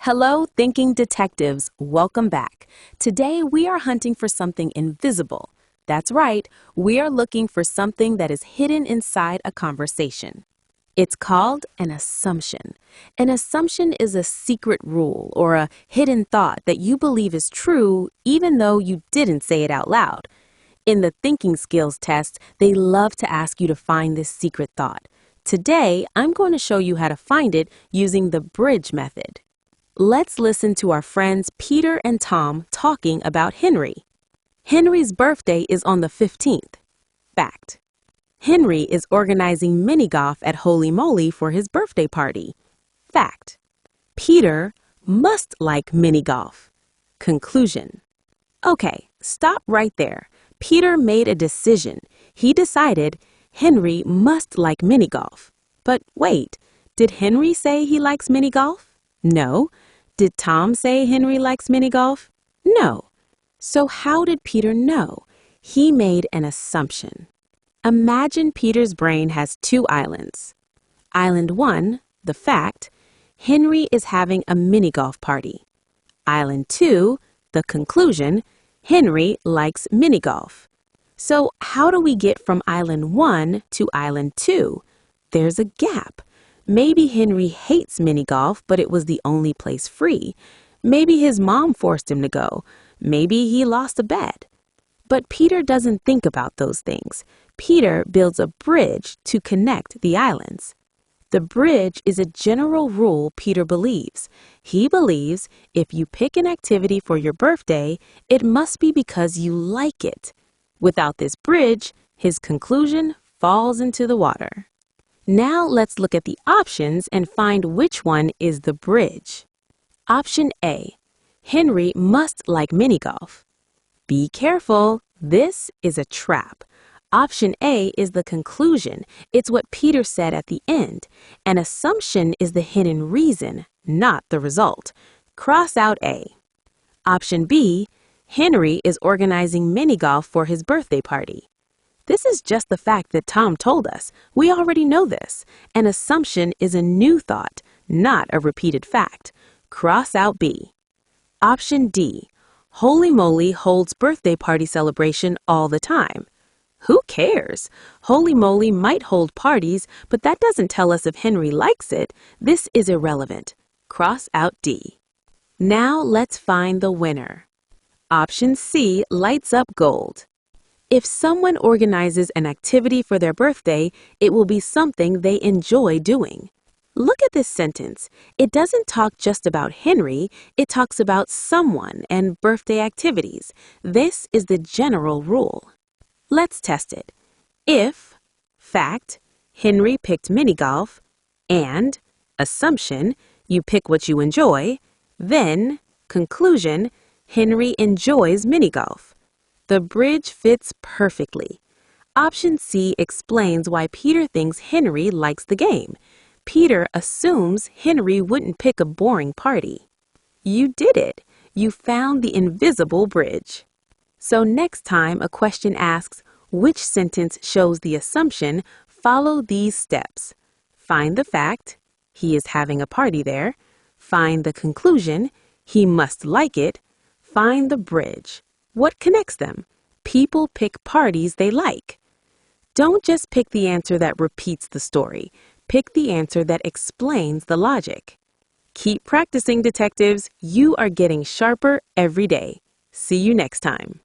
Hello, thinking detectives. Welcome back. Today we are hunting for something invisible. That's right, we are looking for something that is hidden inside a conversation. It's called an assumption. An assumption is a secret rule or a hidden thought that you believe is true even though you didn't say it out loud. In the thinking skills test, they love to ask you to find this secret thought. Today, I'm going to show you how to find it using the bridge method. Let's listen to our friends Peter and Tom talking about Henry. Henry's birthday is on the 15th. Fact. Henry is organizing mini golf at Holy Moly for his birthday party. Fact. Peter must like mini golf. Conclusion. Okay, stop right there. Peter made a decision. He decided Henry must like mini golf. But wait, did Henry say he likes mini golf? No. Did Tom say Henry likes mini golf? No. So how did Peter know? He made an assumption. Imagine Peter's brain has two islands. Island 1, the fact, Henry is having a mini golf party. Island 2, the conclusion, Henry likes mini golf. So how do we get from Island 1 to Island 2? There's a gap. Maybe Henry hates mini golf, but it was the only place free. Maybe his mom forced him to go. Maybe he lost a bet. But Peter doesn't think about those things. Peter builds a bridge to connect the islands. The bridge is a general rule Peter believes. He believes if you pick an activity for your birthday, it must be because you like it. Without this bridge, his conclusion falls into the water. Now let's look at the options and find which one is the bridge. Option A. Henry must like mini golf. Be careful, this is a trap. Option A is the conclusion. It's what Peter said at the end. An assumption is the hidden reason, not the result. Cross out A. Option B. Henry is organizing mini golf for his birthday party. This is just the fact that Tom told us. We already know this. An assumption is a new thought, not a repeated fact. Cross out B. Option D. Holy Moly holds birthday party celebration all the time. Who cares? Holy Moly might hold parties, but that doesn't tell us if Henry likes it. This is irrelevant. Cross out D. Now let's find the winner. Option C lights up gold. If someone organizes an activity for their birthday, it will be something they enjoy doing. Look at this sentence. It doesn't talk just about Henry, it talks about someone and birthday activities. This is the general rule. Let's test it. If, fact, Henry picked mini golf, and, assumption, you pick what you enjoy, then, conclusion, Henry enjoys mini golf. The bridge fits perfectly. Option C explains why Peter thinks Henry likes the game. Peter assumes Henry wouldn't pick a boring party. You did it. You found the invisible bridge. So next time a question asks, which sentence shows the assumption, follow these steps. Find the fact, he is having a party there. Find the conclusion, he must like it. Find the bridge. What connects them? People pick parties they like. Don't just pick the answer that repeats the story. Pick the answer that explains the logic. Keep practicing, detectives. You are getting sharper every day. See you next time.